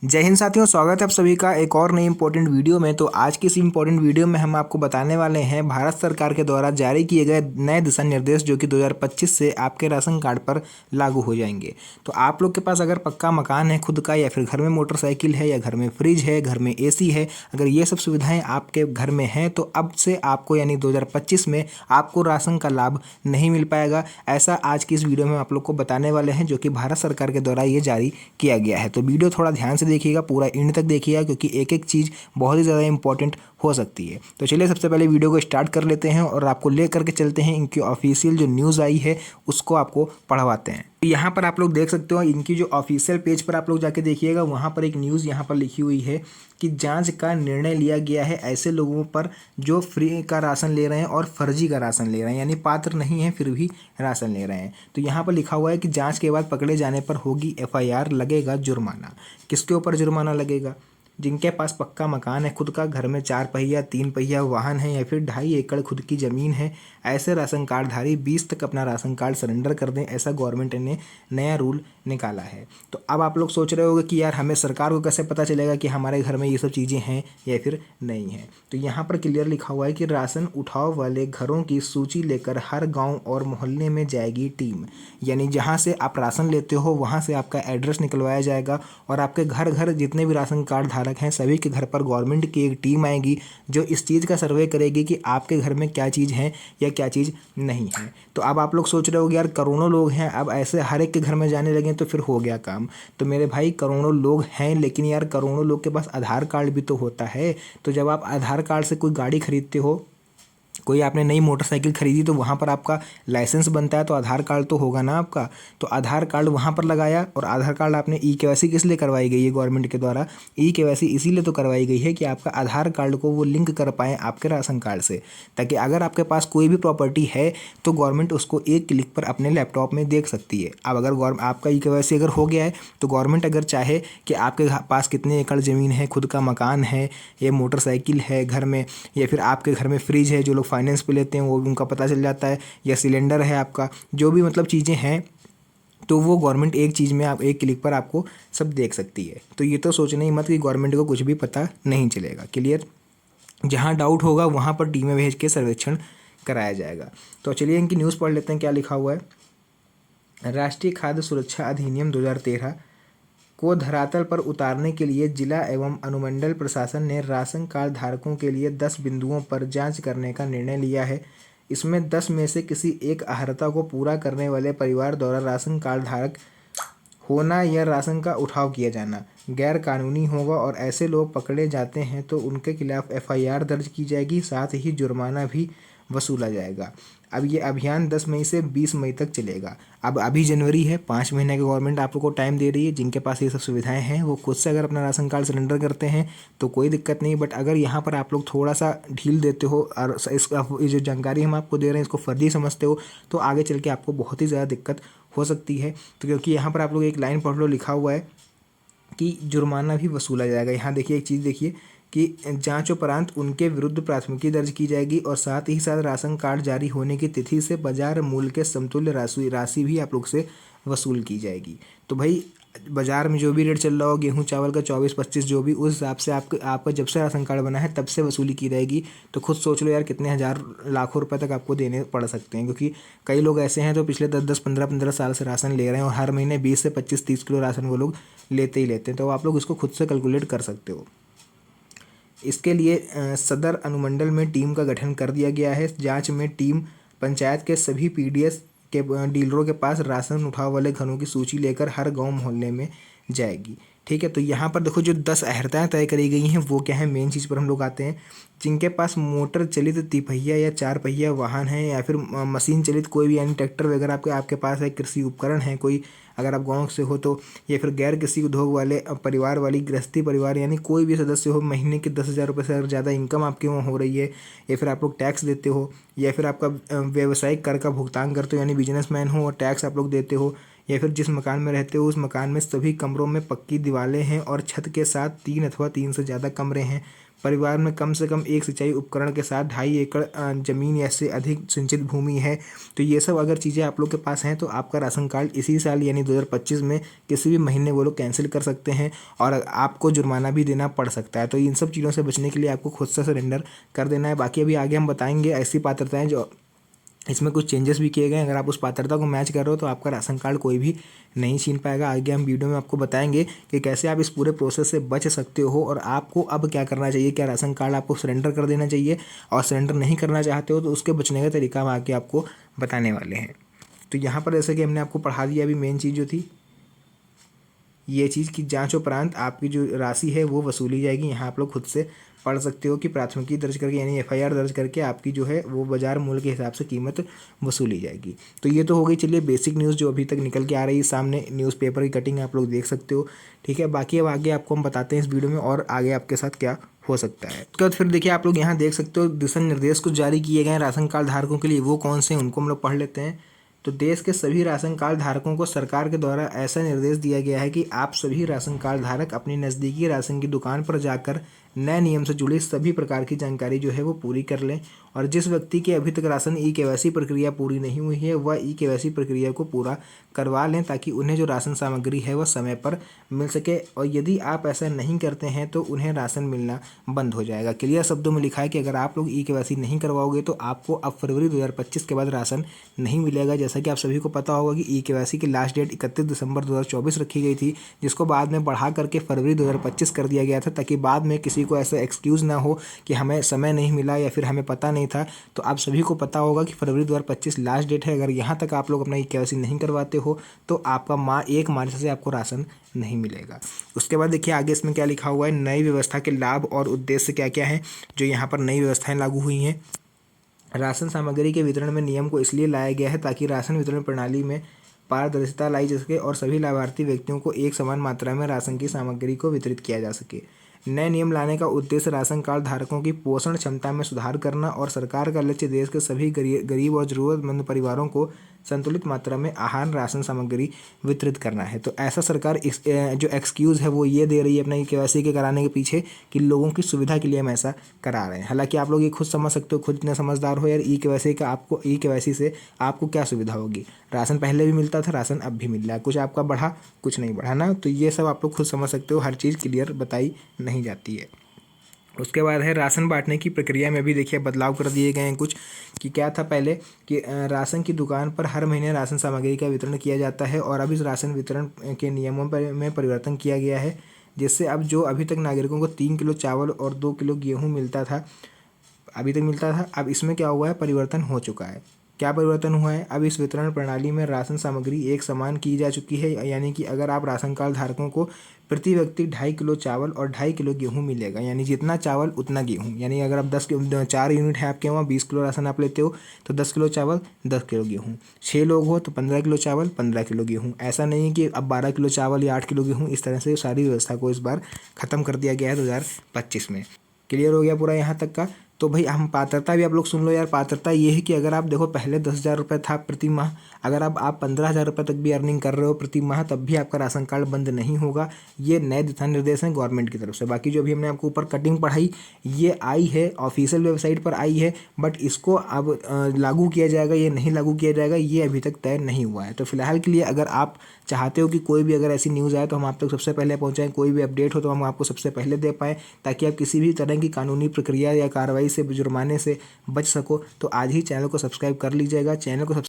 जय हिंद साथियों, स्वागत है आप सभी का एक और नई इंपॉर्टेंट वीडियो में। तो आज की इस इंपॉर्टेंट वीडियो में हम आपको बताने वाले हैं भारत सरकार के द्वारा जारी किए गए नए दिशा निर्देश जो कि 2025 से आपके राशन कार्ड पर लागू हो जाएंगे। तो आप लोग के पास अगर पक्का मकान है खुद का, या फिर घर में मोटरसाइकिल है, या घर में फ्रिज है, घर में एसी है, अगर ये सब सुविधाएं आपके घर में हैं तो अब से आपको यानी 2025 में आपको राशन का लाभ नहीं मिल पाएगा। ऐसा आज की इस वीडियो में आप लोग को बताने वाले हैं जो कि भारत सरकार के द्वारा ये जारी किया गया है। तो वीडियो थोड़ा ध्यान से देखिएगा, पूरा एंड तक देखिएगा, क्योंकि एक एक चीज़ बहुत ही ज़्यादा इंपॉर्टेंट हो सकती है। तो चलिए सबसे पहले वीडियो को स्टार्ट कर लेते हैं और आपको ले करके चलते हैं इनकी ऑफिशियल जो न्यूज़ आई है उसको आपको पढ़वाते हैं। यहाँ पर आप लोग देख सकते हो इनकी जो ऑफिशियल पेज पर आप लोग जाके देखिएगा, वहाँ पर एक न्यूज़ यहाँ पर लिखी हुई है कि जांच का निर्णय लिया गया है ऐसे लोगों पर जो फ्री का राशन ले रहे हैं और फर्जी का राशन ले रहे हैं, यानी पात्र नहीं है फिर भी राशन ले रहे हैं। तो यहाँ पर लिखा हुआ है कि जांच के बाद पकड़े जाने पर होगी एफआईआर, लगेगा जुर्माना। किसके ऊपर जुर्माना लगेगा? जिनके पास पक्का मकान है खुद का, घर में 4 पहिया 3 पहिया वाहन है, या फिर 2.5 एकड़ खुद की ज़मीन है, ऐसे राशन कार्डधारी 20 तक अपना राशन कार्ड सरेंडर कर दें, ऐसा गवर्नमेंट ने नया रूल निकाला है। तो अब आप लोग सोच रहे होंगे कि यार हमें सरकार को कैसे पता चलेगा कि हमारे घर में ये सब चीज़ें हैं या फिर नहीं हैं। तो यहाँ पर क्लियर लिखा हुआ है कि राशन उठाव वाले घरों की सूची लेकर हर गाँव और मोहल्ले में जाएगी टीम। यानी जहाँ से आप राशन लेते हो वहाँ से आपका एड्रेस निकलवाया जाएगा और आपके घर घर जितने भी राशन कार्ड धारक हैं सभी के घर पर गवर्नमेंट की एक टीम आएगी जो इस चीज़ का सर्वे करेगी कि आपके घर में क्या चीज़ है या क्या चीज़ नहीं है। तो अब आप लोग सोच रहे हो यार करोड़ों लोग हैं, अब ऐसे हर एक के घर में जाने लगे तो फिर हो गया काम। तो मेरे भाई करोड़ों लोग हैं, लेकिन यार करोड़ों लोग के पास आधार कार्ड भी तो होता है। तो जब आप आधार कार्ड से कोई गाड़ी खरीदते हो, कोई आपने नई मोटरसाइकिल खरीदी, तो वहाँ पर आपका लाइसेंस बनता है, तो आधार कार्ड तो होगा ना आपका। तो आधार कार्ड वहाँ पर लगाया, और आधार कार्ड आपने ई-केवाईसी किस लिए करवाई गई है गवर्नमेंट के द्वारा? ई-केवाईसी इसीलिए तो करवाई गई है कि आपका आधार कार्ड को वो लिंक कर पाएँ आपके राशन कार्ड से, ताकि अगर आपके पास कोई भी प्रॉपर्टी है तो गवर्नमेंट उसको एक क्लिक पर अपने लैपटॉप में देख सकती है। अब अगर आपका ई-केवाईसी अगर हो गया है तो गवर्नमेंट अगर चाहे कि आपके पास कितने एकड़ ज़मीन है, खुद का मकान है, या मोटरसाइकिल है घर में, या फिर आपके घर में फ्रिज है, जो लोग फाइनेंस पे लेते हैं वो उनका पता चल जाता है, या सिलेंडर है आपका, जो भी मतलब चीज़ें हैं, तो वो गवर्नमेंट एक चीज़ में आप एक क्लिक पर आपको सब देख सकती है। तो ये तो सोचना ही मत कि गवर्नमेंट को कुछ भी पता नहीं चलेगा। क्लियर? जहाँ डाउट होगा वहाँ पर टीमें भेज के सर्वेक्षण कराया जाएगा। तो चलिए इनकी न्यूज़ पढ़ लेते हैं क्या लिखा हुआ है। राष्ट्रीय खाद्य सुरक्षा अधिनियम 2013 को धरातल पर उतारने के लिए जिला एवं अनुमंडल प्रशासन ने राशन कार्ड धारकों के लिए 10 बिंदुओं पर जांच करने का निर्णय लिया है। इसमें 10 में से किसी एक अर्हता को पूरा करने वाले परिवार द्वारा राशन कार्ड धारक होना या राशन का उठाव किया जाना गैर कानूनी होगा, और ऐसे लोग पकड़े जाते हैं तो उनके खिलाफ एफआईआर दर्ज की जाएगी, साथ ही जुर्माना भी वसूला जाएगा। अब ये अभियान 10 मई से 20 मई तक चलेगा। अब अभी जनवरी है, 5 महीने का गवर्नमेंट आप लोग को टाइम दे रही है। जिनके पास ये सब सुविधाएं हैं वो खुद से अगर अपना राशन कार्ड सरेंडर करते हैं तो कोई दिक्कत नहीं, बट अगर यहाँ पर आप लोग थोड़ा सा ढील देते हो और ये जो जानकारी हम आपको दे रहे हैं इसको फर्जी समझते हो, तो आगे चल के आपको बहुत ही ज़्यादा दिक्कत हो सकती है। तो क्योंकि यहाँ पर आप लोग एक लाइन पढ़ लो, लिखा हुआ है कि जुर्माना भी वसूला जाएगा। यहाँ देखिए एक चीज़ देखिए कि जांच उपरांत उनके विरुद्ध प्राथमिकी दर्ज की जाएगी, और साथ ही साथ राशन कार्ड जारी होने की तिथि से बाजार मूल्य के समतुल्य राशि भी आप लोग से वसूल की जाएगी। तो भाई बाजार में जो भी रेट चल रहा हो, गेहूं चावल का 24-25 जो भी, उस हिसाब से आपका जब से राशन कार्ड बना है तब से वसूली की जाएगी। तो खुद सोच लो यार कितने हज़ार लाखों रुपए तक आपको देने पड़ सकते हैं, क्योंकि कई लोग ऐसे हैं तो पिछले 10-10 15-15 साल से राशन ले रहे हैं और हर महीने 20 से 25-30 किलो राशन वो लोग लेते ही लेते हैं। तो आप लोग इसको खुद से कैलकुलेट कर सकते हो। इसके लिए सदर अनुमंडल में टीम का गठन कर दिया गया है। जांच में टीम पंचायत के सभी पीडीएस के डीलरों के पास राशन उठाव वाले घरों की सूची लेकर हर गांव मोहल्ले में जाएगी। ठीक है, तो यहाँ पर देखो जो 10 अहर्ताएँ तय करी गई हैं वो क्या है, मेन चीज़ पर हम लोग आते हैं। जिनके पास मोटर चलित तिपहिया या 4 पहिया वाहन है, या फिर मशीन चलित कोई भी यानी ट्रैक्टर वगैरह आपके पास है, कृषि उपकरण है कोई, अगर आप गांव से हो तो, या फिर गैर कृषि उद्योग वाले परिवार वाली गृहस्थी परिवार, यानी कोई भी सदस्य हो, महीने के 10,000 रुपये से अगर ज़्यादा इनकम आपके वहाँ हो रही है, या फिर आप लोग टैक्स देते हो, या फिर आपका व्यावसायिक कर का भुगतान करते हो यानी बिजनेसमैन हो और टैक्स आप लोग देते हो, या फिर जिस मकान में रहते हो उस मकान में सभी कमरों में पक्की दीवारें हैं और छत के साथ 3 अथवा 3 से ज़्यादा कमरे हैं। परिवार में कम से कम एक सिंचाई उपकरण के साथ 2.5 एकड़ ज़मीन या से अधिक सिंचित भूमि है। तो ये सब अगर चीज़ें आप लोग के पास हैं तो आपका राशन कार्ड इसी साल यानी 2025 में किसी भी महीने वो लोग कैंसिल कर सकते हैं और आपको जुर्माना भी देना पड़ सकता है। तो इन सब चीज़ों से बचने के लिए आपको खुद से सरेंडर कर देना है। बाकी अभी आगे हम बताएंगे ऐसी पात्रताएं जो इसमें कुछ चेंजेस भी किए गए हैं। अगर आप उस पात्रता को मैच कर रहे हो तो आपका राशन कार्ड कोई भी नहीं छीन पाएगा। आगे हम वीडियो में आपको बताएंगे कि कैसे आप इस पूरे प्रोसेस से बच सकते हो और आपको अब क्या करना चाहिए। क्या राशन कार्ड आपको सरेंडर कर देना चाहिए, और सरेंडर नहीं करना चाहते हो तो उसके बचने का तरीका हम आगे आपको बताने वाले हैं। तो यहाँ पर जैसे कि हमने आपको पढ़ा दिया, अभी मेन चीज़ जो थी ये चीज़ की जांच उपरांत आपकी जो राशि है वो वसूली जाएगी। यहाँ आप लोग खुद से पढ़ सकते हो कि प्राथमिकी दर्ज करके यानी एफआईआर दर्ज करके आपकी जो है वो बाजार मूल्य के हिसाब से कीमत वसूली जाएगी। तो ये तो हो गई चलिए बेसिक न्यूज़ जो अभी तक निकल के आ रही है सामने। न्यूज़पेपर की कटिंग आप लोग देख सकते हो, ठीक है। बाकी अब आगे आपको हम बताते हैं इस वीडियो में और आगे आपके साथ क्या हो सकता है। उसके बाद फिर देखिए आप लोग यहाँ देख सकते हो दिशा निर्देश कुछ जारी किए गए हैं राशन कार्ड धारकों के लिए। वो कौन से हैं उनको हम लोग पढ़ लेते हैं। तो देश के सभी राशन कार्ड धारकों को सरकार के द्वारा ऐसा निर्देश दिया गया है कि आप सभी राशन कार्ड धारक अपनी नज़दीकी राशन की दुकान पर जाकर नए नियम से जुड़ी सभी प्रकार की जानकारी जो है वो पूरी कर लें, और जिस व्यक्ति की अभी तक राशन ई-केवाईसी प्रक्रिया पूरी नहीं हुई है वह ई-केवाईसी प्रक्रिया को पूरा करवा लें ताकि उन्हें जो राशन सामग्री है वह समय पर मिल सके। और यदि आप ऐसा नहीं करते हैं तो उन्हें राशन मिलना बंद हो जाएगा। क्लियर शब्दों में लिखा है कि अगर आप लोग ई-केवाईसी नहीं करवाओगे तो आपको अब फरवरी 2025 के बाद राशन नहीं मिलेगा। जैसा कि आप सभी को पता होगा कि ई-केवाईसी की लास्ट डेट 31 दिसंबर 2024 रखी गई थी, जिसको बाद में बढ़ा करके फरवरी 2025 कर दिया गया था ताकि बाद में किसी को ऐसा एक्सक्यूज़ ना हो कि हमें समय नहीं मिला या फिर हमें पता नहीं था। तो आप सभी को पता होगा कि फरवरी 2025 लास्ट डेट है। अगर यहाँ तक आप लोग अपना ई-केवाईसी नहीं करवाते हो तो आपका 1 मार्च से आपको राशन नहीं मिलेगा। उसके बाद देखिए आगे इसमें क्या लिखा हुआ है, नई व्यवस्था के लाभ और उद्देश्य क्या क्या हैं जो यहाँ पर नई व्यवस्थाएं लागू हुई हैं। राशन सामग्री के वितरण में नियम को इसलिए लाया गया है ताकि राशन वितरण प्रणाली में पारदर्शिता लाई जा सके और सभी लाभार्थी व्यक्तियों को एक समान मात्रा में राशन की सामग्री को वितरित किया जा सके। नए नियम लाने का उद्देश्य राशन कार्ड धारकों की पोषण क्षमता में सुधार करना और सरकार का लक्ष्य देश के सभी गरीब और ज़रूरतमंद परिवारों को संतुलित मात्रा में आहार राशन सामग्री वितरित करना है। तो ऐसा सरकार जो एक्सक्यूज़ है वो ये दे रही है अपना ई-केवाईसी के कराने के पीछे कि लोगों की सुविधा के लिए हम ऐसा करा रहे हैं। हालांकि आप लोग ये खुद समझ सकते हो, खुद इतने समझदार हो यार, ई-केवाईसी से आपको क्या सुविधा होगी। राशन पहले भी मिलता था, राशन अब भी मिल रहा है, कुछ आपका बढ़ा कुछ नहीं बढ़ा ना। तो ये सब आप लोग खुद समझ सकते हो, हर चीज़ क्लियर बताई नहीं जाती है। उसके बाद है राशन बांटने की प्रक्रिया में भी देखिए बदलाव कर दिए गए हैं कुछ। कि क्या था पहले कि राशन की दुकान पर हर महीने राशन सामग्री का वितरण किया जाता है, और अब इस राशन वितरण के नियमों में परिवर्तन किया गया है, जिससे अब जो अभी तक नागरिकों को 3 किलो चावल और 2 किलो गेहूँ मिलता था, अब इसमें क्या हुआ है, परिवर्तन हो चुका है। क्या परिवर्तन हुआ है, अब इस वितरण प्रणाली में राशन सामग्री एक समान की जा चुकी है। यानी कि अगर आप राशन कार्ड धारकों को प्रति व्यक्ति 2.5 किलो चावल और 2.5 किलो गेहूं मिलेगा, यानी जितना चावल उतना गेहूं। यानी अगर आप 4 यूनिट है आपके वहाँ, 20 किलो राशन आप लेते हो तो 10 किलो चावल 10 किलो गेहूँ। 6 लोग हो तो 15 किलो चावल 15 किलो गेहूँ। ऐसा नहीं कि अब 12 किलो चावल या 8 किलो गेहूँ। इस तरह से सारी व्यवस्था को इस बार ख़त्म कर दिया गया है 2025 में। क्लियर हो गया पूरा यहाँ तक का। तो भाई हम पात्रता भी आप लोग सुन लो यार। पात्रता ये है कि अगर आप देखो पहले 10,000 रुपये था प्रति माह, अगर अब आप 15,000 रुपये तक भी अर्निंग कर रहे हो प्रति माह तब भी आपका राशन कार्ड बंद नहीं होगा। ये नए दिशा निर्देश हैं गवर्नमेंट की तरफ से। बाकी जो अभी हमने आपको ऊपर कटिंग पढ़ाई ये आई है ऑफिशियल वेबसाइट पर आई है, बट इसको अब लागू किया जाएगा ये नहीं लागू किया जाएगा ये अभी तक तय नहीं हुआ है। तो फिलहाल के लिए अगर आप चाहते हो कि कोई भी अगर ऐसी न्यूज़ आए तो हम आप तक सबसे पहले पहुँचाएँ, कोई भी अपडेट हो तो हम आपको सबसे पहले दे पाएँ, ताकि आप किसी भी तरह की कानूनी प्रक्रिया या कार्रवाई से जुर्माने से बच सको। तो आज ही चैनल को सब्सक्राइब कर लीजिएगा। चैनल को